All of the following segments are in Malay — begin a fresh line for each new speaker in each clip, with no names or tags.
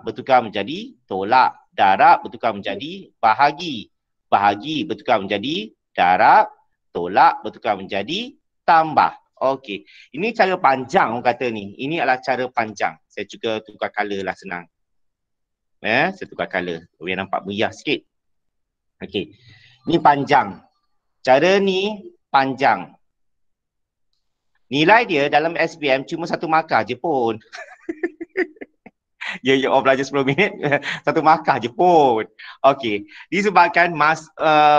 bertukar menjadi tolak. Darab bertukar menjadi bahagi. Bahagi bertukar menjadi darab. Tolak bertukar menjadi tambah. Okey. Ini cara panjang orang kata ni. Ini adalah cara panjang. Saya juga tukar colour lah senang. Saya tukar colour. Biar nampak meriah sikit. Okey. Ni panjang. Cara ni panjang. Nilai dia dalam SPM cuma 1 markah je pun. Ya, orang belajar 10 minit, 1 markah je pun. Okey. Disebabkan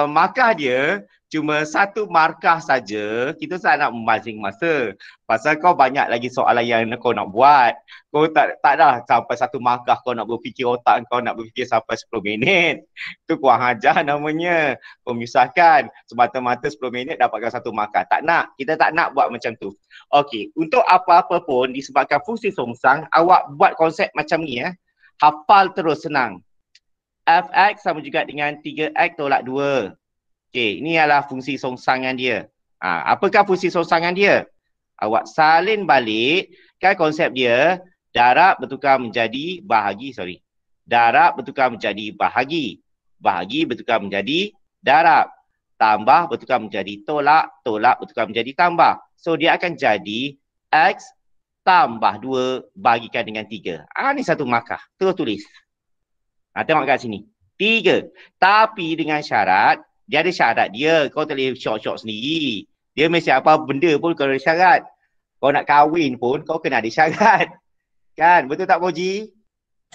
markah dia cuma 1 markah saja, kita tak nak membazing masa. Pasal kau banyak lagi soalan yang kau nak buat. Kau tak dah sampai 1 markah kau nak berfikir otak kau nak berfikir sampai 10 minit. Itu kurang ajar namanya. Kau menyusahkan. Semata-mata 10 minit dapatkan 1 markah. Tak nak. Kita tak nak buat macam tu. Okey. Untuk apa-apa pun disebabkan fungsi songsang, awak buat konsep macam ni hafal terus senang. Fx sama juga dengan 3x tolak 2. Okey, ini adalah fungsi songsangan dia. Apakah fungsi songsangan dia? Awak salin balik, kan konsep dia, darab bertukar menjadi bahagi, Darab bertukar menjadi bahagi. Bahagi bertukar menjadi darab. Tambah bertukar menjadi tolak, tolak bertukar menjadi tambah. So dia akan jadi x tambah 2 bagikan dengan 3. Ni 1 markah. Terus tulis. Tengok kat sini. 3. Tapi dengan syarat, dia ada syarat dia. Kau tak boleh syok-syok sendiri. Dia mesti apa benda pun kau ada syarat. Kau nak kahwin pun kau kena ada syarat. Kan? Betul tak Boji?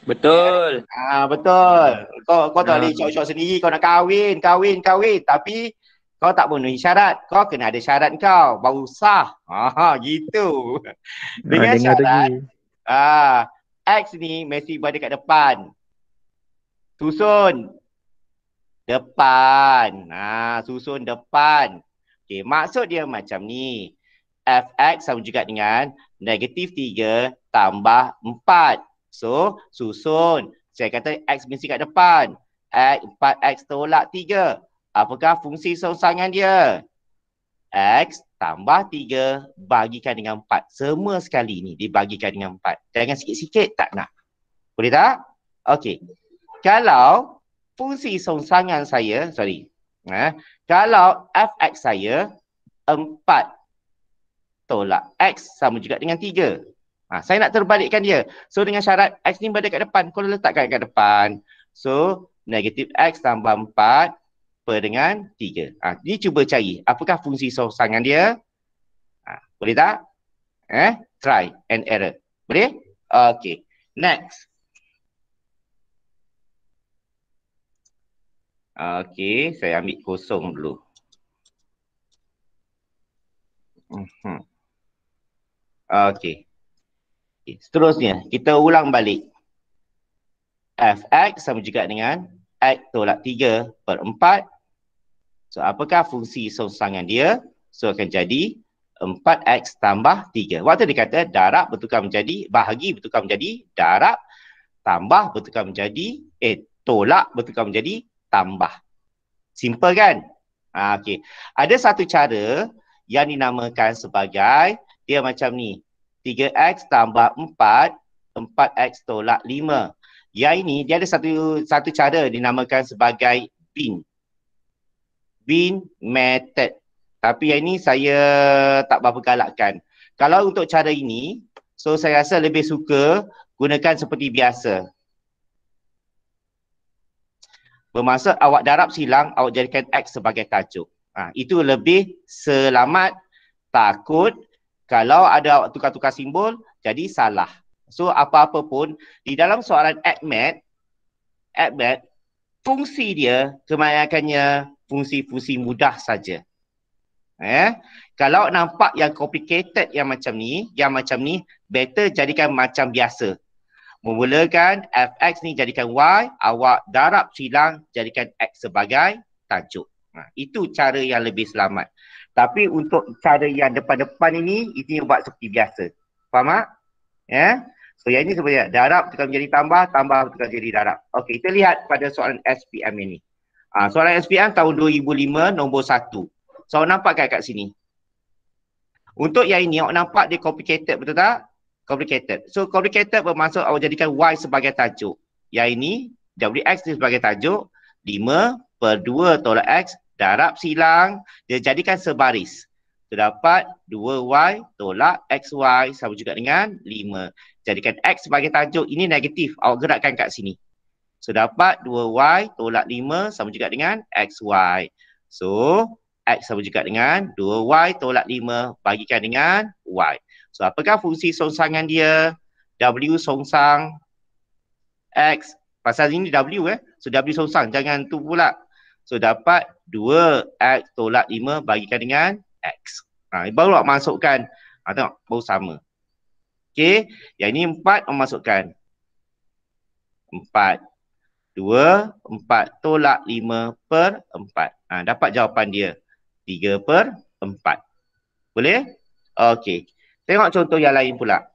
Betul.
Betul. Kau tak boleh syok-syok sendiri. Kau nak kahwin. Tapi kau tak penuhi syarat. Kau kena ada syarat kau. Baru sah. Gitu. Dengan syarat. X ni mesti berada kat depan. Susun. Depan. Susun depan. Okey, maksud dia macam ni. Fx sama juga dengan negatif 3 tambah 4. So, susun. Saya kata X mesti kat depan. 4X tolak 3. Apakah fungsi songsangan dia? X tambah 3 bagikan dengan 4. Semua sekali ni dibagikan dengan 4. Jangan sikit-sikit, tak nak. Boleh tak? Okey. Kalau fungsi songsangan saya, kalau Fx saya 4 tolak X sama juga dengan 3. Saya nak terbalikkan dia. So dengan syarat X ni berada kat depan. Kalau letakkan kat depan. So negatif X tambah 4 per dengan 3. Ni cuba cari. Apakah fungsi songsangan dia? Boleh tak? Try and error. Boleh? Okay. Next. Okay. Saya ambil kosong dulu. Okay. Seterusnya, kita ulang balik. Fx sama juga dengan X tolak 3 per 4. So, apakah fungsi songsangan dia? So, akan jadi 4x tambah 3. Waktu dia kata darab bertukar menjadi, bahagi bertukar menjadi darab, tambah bertukar menjadi, tolak bertukar menjadi tambah. Simple kan? Okay. Ada satu cara yang dinamakan sebagai, dia macam ni. 3x tambah 4, 4x tolak 5. Yang ini, dia ada satu cara dinamakan sebagai bin. Bin method. Tapi yang ini saya tak berapa galakkan. Kalau untuk cara ini, so saya rasa lebih suka gunakan seperti biasa. Bermaksud awak darab silang, awak jadikan X sebagai tajuk. Itu lebih selamat. Takut kalau ada awak tukar-tukar simbol, jadi salah. So apa-apa pun, di dalam soalan ADMAT, fungsi dia kebanyakannya fungsi-fungsi mudah saja. Kalau nampak yang complicated yang macam ni, better jadikan macam biasa. Memulakan fx ni jadikan y, awak darab silang jadikan x sebagai tajuk. Itu cara yang lebih selamat. Tapi untuk cara yang depan-depan ini, itu yang buat seperti biasa. Faham tak? So yang ini sebenarnya darab tukar menjadi tambah, tambah tukar jadi darab. Okey, kita lihat pada soalan SPM ini. Soalan SPM tahun 2005 nombor 1. So nampak kat sini. Untuk yang ini awak nampak dia complicated, betul tak? Complicated. So complicated bermaksud awak jadikan Y sebagai tajuk. Yang ini WX ni sebagai tajuk. 5/2 tolak X. Darab silang. Dia jadikan sebaris. Terdapat 2Y tolak XY sama juga dengan 5. Jadikan X sebagai tajuk. Ini negatif. Awak gerakkan kat sini. So dapat 2Y tolak 5 sama juga dengan XY. So X sama juga dengan 2Y tolak 5 bagikan dengan Y. So apakah fungsi songsangan dia? W songsang X. Pasal ini W So W songsang, jangan tu pula. So dapat 2X tolak 5 bagikan dengan X. Baru awak masukkan. Tengok, baru sama. Okey, yang ini 4 awak masukkan. 4. 4 tolak 5/4. Dapat jawapan dia. 3/4. Boleh? Okey. Tengok contoh yang lain pula.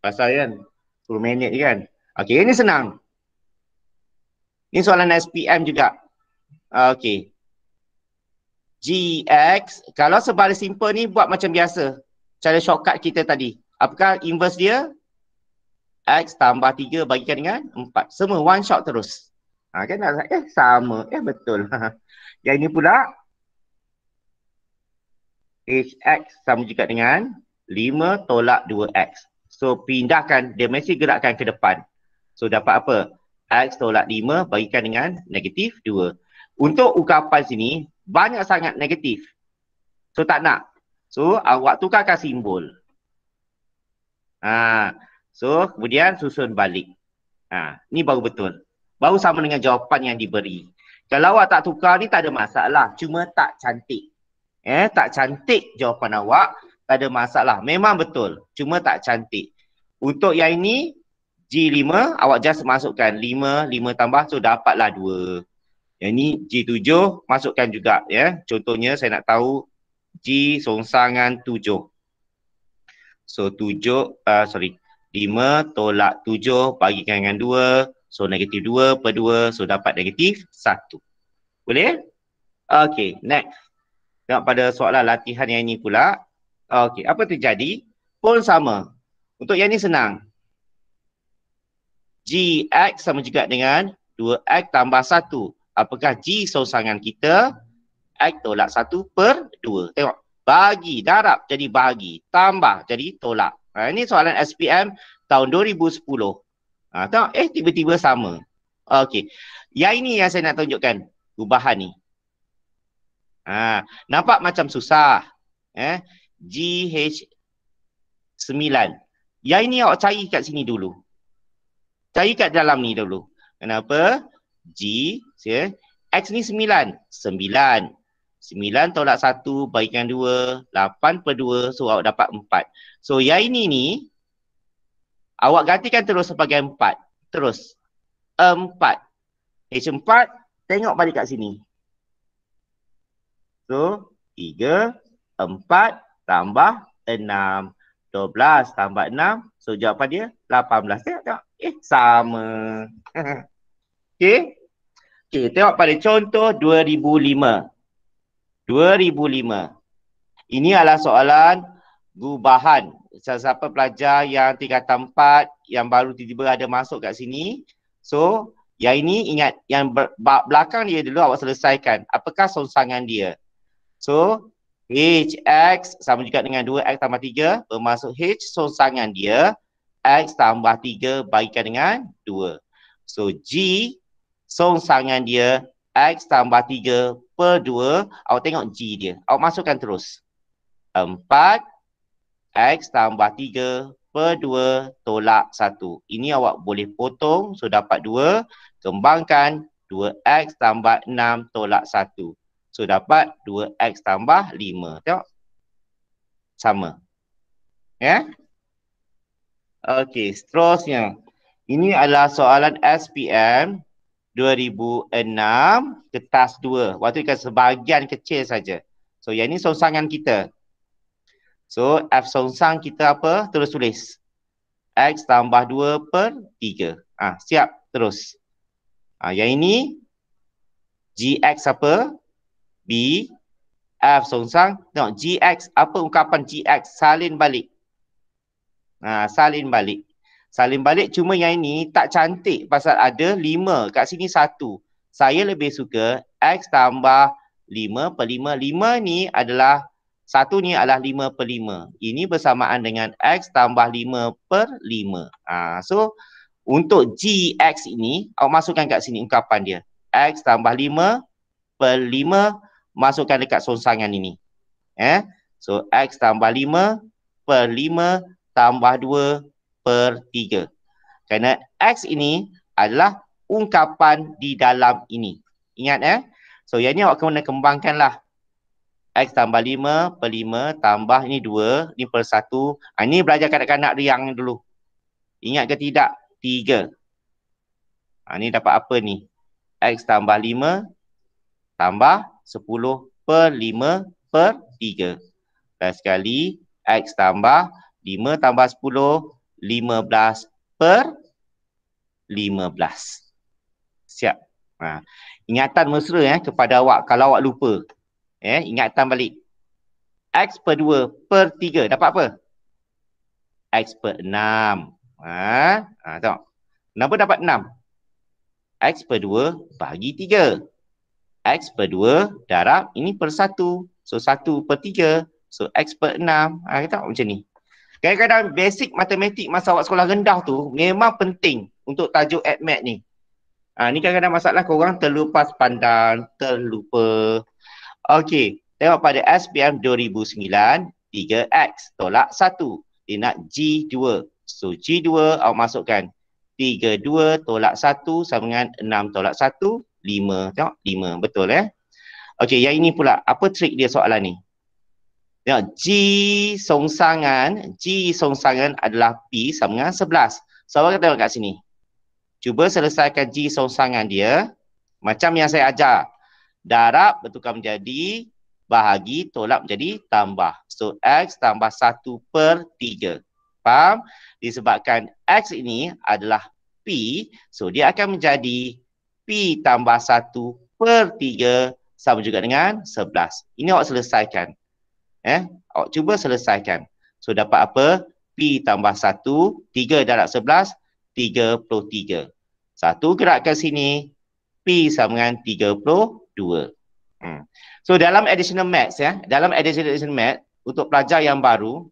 Pasal kan 10 minit je kan. Okey, ini senang. Ini soalan SPM juga. Okey. GX, kalau sebaris simple ni buat macam biasa. Cara shortcut kita tadi. Apakah inverse dia? X tambah 3 bagikan dengan 4. Semua one shot terus. Kan sama. Betul. Yang ini pula HX sama juga dengan 5 tolak 2X. So pindahkan, dia mesti gerakkan ke depan. So dapat apa? X tolak 5 bagikan dengan negatif 2. Untuk ungkapan sini banyak sangat negatif. So tak nak. So awak tukarkan simbol. So kemudian susun balik. Ni baru betul. Baru sama dengan jawapan yang diberi. Kalau awak tak tukar ni tak ada masalah. Cuma tak cantik. Tak cantik jawapan awak. Tak ada masalah. Memang betul. Cuma tak cantik. Untuk yang ini, G5, awak just masukkan 5 tambah. So dapatlah 2. Yang ni G7, masukkan juga. Contohnya saya nak tahu G songsangan 7. So 5 tolak 7 bagikan dengan 2. So negatif 2/2. So dapat negatif 1. Boleh? Okey, next. Tengok pada soalan latihan yang ini pula. Okey, apa terjadi? Pun sama. Untuk yang ini senang. GX sama juga dengan 2X tambah 1. Apakah G songsangan kita? X tolak 1/2. Tengok. Bagi, darab jadi bagi. Tambah jadi tolak. Ini soalan SPM tahun 2010. Tengok, tiba-tiba sama. Okey. Yang ini yang saya nak tunjukkan. Ubahan ni. Nampak macam susah. GH9. Yang ini awak cari kat sini dulu. Cari kat dalam ni dulu. Kenapa? G, X ni 9. 9 tolak 1 bagikan 2. 8/2. So awak dapat 4. So yang ini ni. Awak gantikan terus sebagai 4. Terus. 4. H4. Tengok balik kat sini. So 3, 4 tambah 6. 12 tambah 6. So jawapan dia 18. Tengok. Sama. Okey. Tengok pada contoh 2005. 2005. Ini adalah soalan gubahan. Siapa pelajar yang tingkatan 4 yang baru tiba-tiba ada masuk kat sini. So yang ini ingat, yang belakang dia dulu awak selesaikan. Apakah songsangan dia? So HX sama juga dengan 2X tambah 3. Bermaksud H songsangan dia X tambah 3 bagikan dengan 2. So G songsangan dia X tambah 3/2. Awak tengok G dia. Awak masukkan terus. 4 X tambah 3/2 tolak 1. Ini awak boleh potong. So dapat 2. Kembangkan 2X tambah 6 tolak 1. So dapat 2X tambah 5. Tengok. Sama. Okey, seterusnya. Ini adalah soalan SPM 2006 kertas 2. Waktu itu sebahagian kecil saja. So yang ini songsangan kita. So F songsang kita apa? Terus tulis. X tambah 2/3. Siap. Terus. Yang ini GX apa? B. F songsang. Tengok GX. Apa ungkapan GX? Salin balik. Salin balik. Salin balik, cuma yang ini tak cantik pasal ada 5. Kat sini 1. Saya lebih suka X tambah 5 per 5. 5 ni adalah, 1 ni adalah 5 per 5. Ini bersamaan dengan X tambah 5 per 5. So, untuk GX ini, awak masukkan kat sini ungkapan dia. X tambah 5 per 5, masukkan dekat songsangan ini. So, X tambah 5 per 5 tambah 2 per 3. Kerana X ini adalah ungkapan di dalam ini. Ingat So, yang ni awak kena kembangkanlah. X tambah 5 per 5 tambah ini 2, ni per 1. Ini belajar kanak-kanak riang dulu. Ingat ke tidak? 3. Ni dapat apa ni? X tambah 5 tambah 10 per 5 per 3. Dan sekali, X tambah 5 tambah 10, 15 per 15. Siap. Ingatan mesra kepada awak kalau awak lupa. Ingatan balik. X per 2 per 3 dapat apa? X per 6. Tengok. Kenapa dapat 6? X per 2 bagi 3. X per 2 darab ini per 1. So 1 per 3. So X per 6. Kita tengok macam ni. Kadang-kadang basic matematik masa awak sekolah rendah tu memang penting untuk tajuk ADMAT ni. Ni kadang-kadang masalah korang terlepas pandang, terlupa. Okey, tengok pada SPM 2009, 3X tolak 1. Dia nak G2. So G2 awak masukkan 32 tolak 1 sama dengan 6 tolak 1, 5. Tengok, 5. Betul Okey, yang ini pula. Apa trik dia soalan ni? Tengok, G songsangan adalah P sama dengan 11. So, awak tengok kat sini. Cuba selesaikan G songsangan dia. Macam yang saya ajar. Darab betulkan menjadi, bahagi, tolak menjadi tambah. So, X tambah 1 per 3. Faham? Disebabkan X ini adalah P. So, dia akan menjadi P tambah 1 per 3 sama juga dengan 11. Ini awak selesaikan. Awak cuba selesaikan. So, dapat apa? P tambah 1, 3 darab 11, 33. 1 gerak ke sini, P sama dengan 32. So, dalam additional maths dalam additional maths, untuk pelajar yang baru,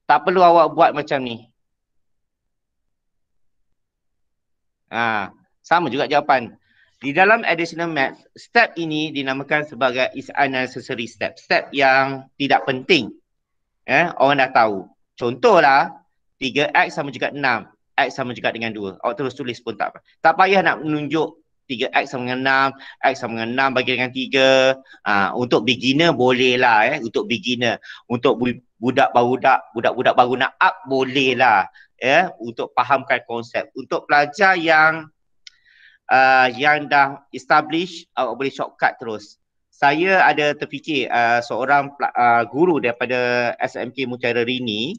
tak perlu awak buat macam ni. Sama juga jawapan. Di dalam additional maths, step ini dinamakan sebagai is unnecessary step. Step yang tidak penting. Orang dah tahu. Contohlah, 3X sama juga 6. X sama juga dengan 2. Awak terus tulis pun tak apa. Tak payah nak menunjuk 3X sama dengan 6. X sama dengan 6 bagi dengan 3. Untuk beginner boleh lah. Untuk beginner. Untuk budak-budak baru nak up boleh lah. Untuk fahamkan konsep. Untuk pelajar yang dah establish, awak boleh shortcut terus. Saya ada terfikir seorang guru daripada SMK Mutiara Rini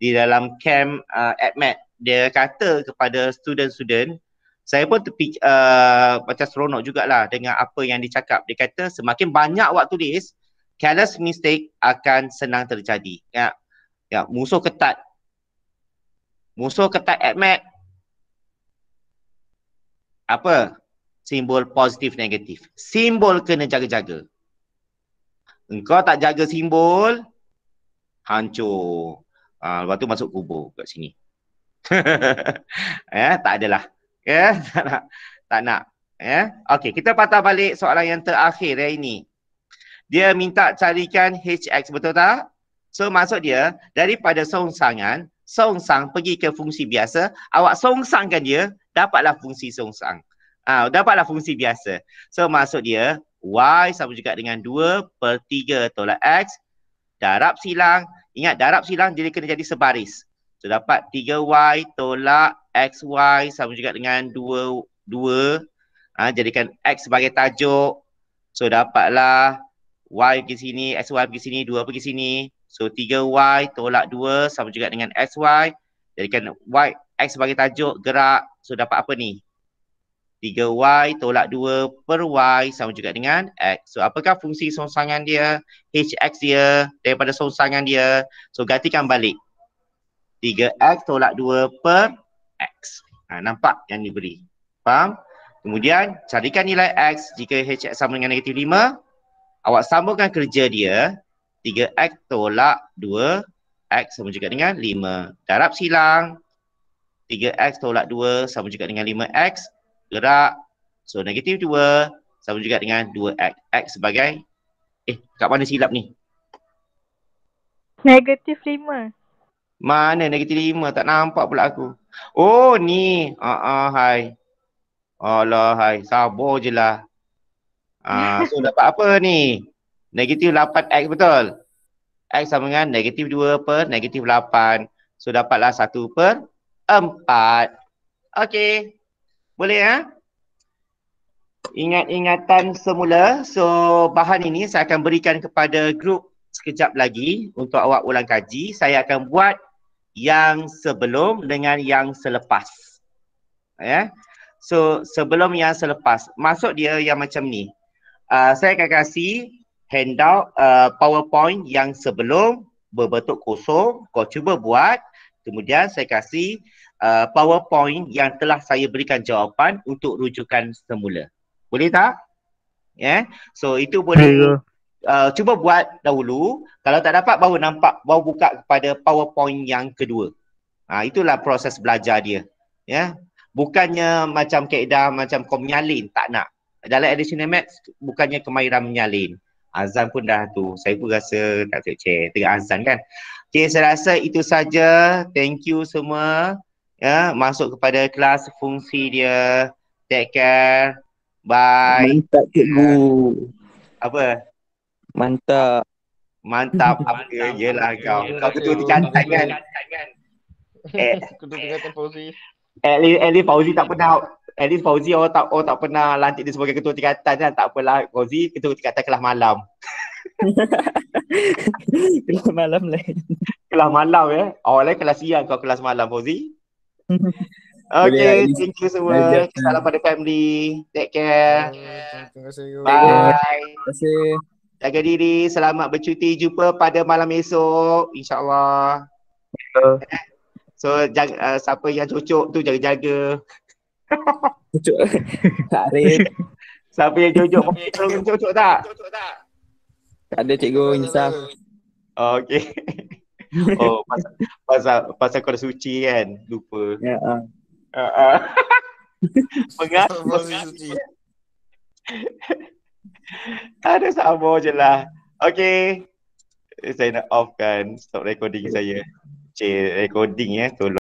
di dalam camp ADMAT. Dia kata kepada student-student, saya pun terfikir macam seronok jugalah dengan apa yang dia cakap. Dia kata semakin banyak awak tulis, careless mistake akan senang terjadi. Musuh ketat. Musuh ketat ADMAT. Apa? Simbol positif negatif. Simbol kena jaga-jaga. Engkau tak jaga simbol, hancur. Lepas tu masuk kubur kat sini. Tak adalah. Tak nak. Okey, kita patah balik soalan yang terakhir ini. Dia minta carikan HX, betul tak? So maksud dia, daripada songsang pergi ke fungsi biasa, awak songsangkan dia, dapatlah fungsi songsang. Dapatlah fungsi biasa. So maksud dia, Y sama juga dengan 2 per 3 tolak X. Darab silang. Ingat, darab silang jadi kena jadi sebaris. So dapat 3Y tolak XY sama juga dengan 2. Jadikan X sebagai tajuk. So dapatlah Y pergi sini, XY pergi sini, 2 pergi sini. So 3Y tolak 2 sama juga dengan XY. Jadikan Y, X sebagai tajuk, gerak. So dapat apa ni? 3Y tolak 2 per Y sama juga dengan X. So apakah fungsi songsangan dia? HX dia daripada songsangan dia. So gantikan balik. 3x tolak 2 per x. Nampak yang diberi. Faham? Kemudian carikan nilai x jika hx sama dengan negatif 5. Awak sambungkan kerja dia. 3x tolak 2 x sama juga dengan 5. Darab silang. 3x tolak 2 sama juga dengan 5x. Gerak. So negatif 2 sama juga dengan 2x. X sebagai kat mana silap ni?
Negatif 5.
Mana negatif 5? Tak nampak pula aku. Oh ni. Hai. Alah hai. Sabar je lah. So dapat apa ni? Negatif 8x betul? X sama dengan negatif 2 per negatif 8. So dapatlah 1 per 4. Okey. Boleh ya? Ingat-ingatan semula. So bahan ini saya akan berikan kepada grup sekejap lagi untuk awak ulang kaji. Saya akan buat yang sebelum dengan yang selepas. Ya. So sebelum yang selepas. Maksud dia yang macam ni. Saya akan kasih handout PowerPoint yang sebelum berbentuk kosong. Kau cuba buat. Kemudian saya kasih PowerPoint yang telah saya berikan jawapan untuk rujukan semula. Boleh tak? Ya. So itu boleh cuba buat dahulu. Kalau tak dapat baru buka kepada PowerPoint yang kedua. Itulah proses belajar dia. Ya. Bukannya macam kaedah macam kau menyalin, tak nak. Dalam additional maths bukannya kemahiran menyalin. Azan pun dah tu. Saya pun rasa tak cek tengah azan kan. Okay, saya rasa itu saja. Thank you semua. Ya, masuk kepada kelas fungsi dia. Take care. Bye.
Mantap cikgu.
Apa?
Mantap.
Mantap. Apa? Yelah kau. Kau ketua tingkatan kan?
Ketua tingkatan Fauzi.
At least Fauzi tak pernah. At least Fauzi orang tak pernah lantik dia sebagai ketua tingkatan kan. Tak apalah. Fauzi ketua tingkatan kelas malam.
Kelas malam lain.
Kelas malam ya. Awak lain kelas siang, kau kelas malam Fauzi. Okay, thank you semua. Salam pada family. Take care.
Terima kasih.
Bye.
Terima kasih.
Jaga diri. Selamat bercuti. Jumpa pada malam esok. InsyaAllah. So, siapa yang cocok tu jaga-jaga.
Cocok. Tarik.
Siapa yang cocok tak?
Tak ada cikgu, insaf.
Okay. Oh, pasal kau dah suci kan? Lupa.
Ya.
Mengaku. Ada sabar je lah. Okay. Saya nak off kan. Stop recording saya. Recording ya. Tolong.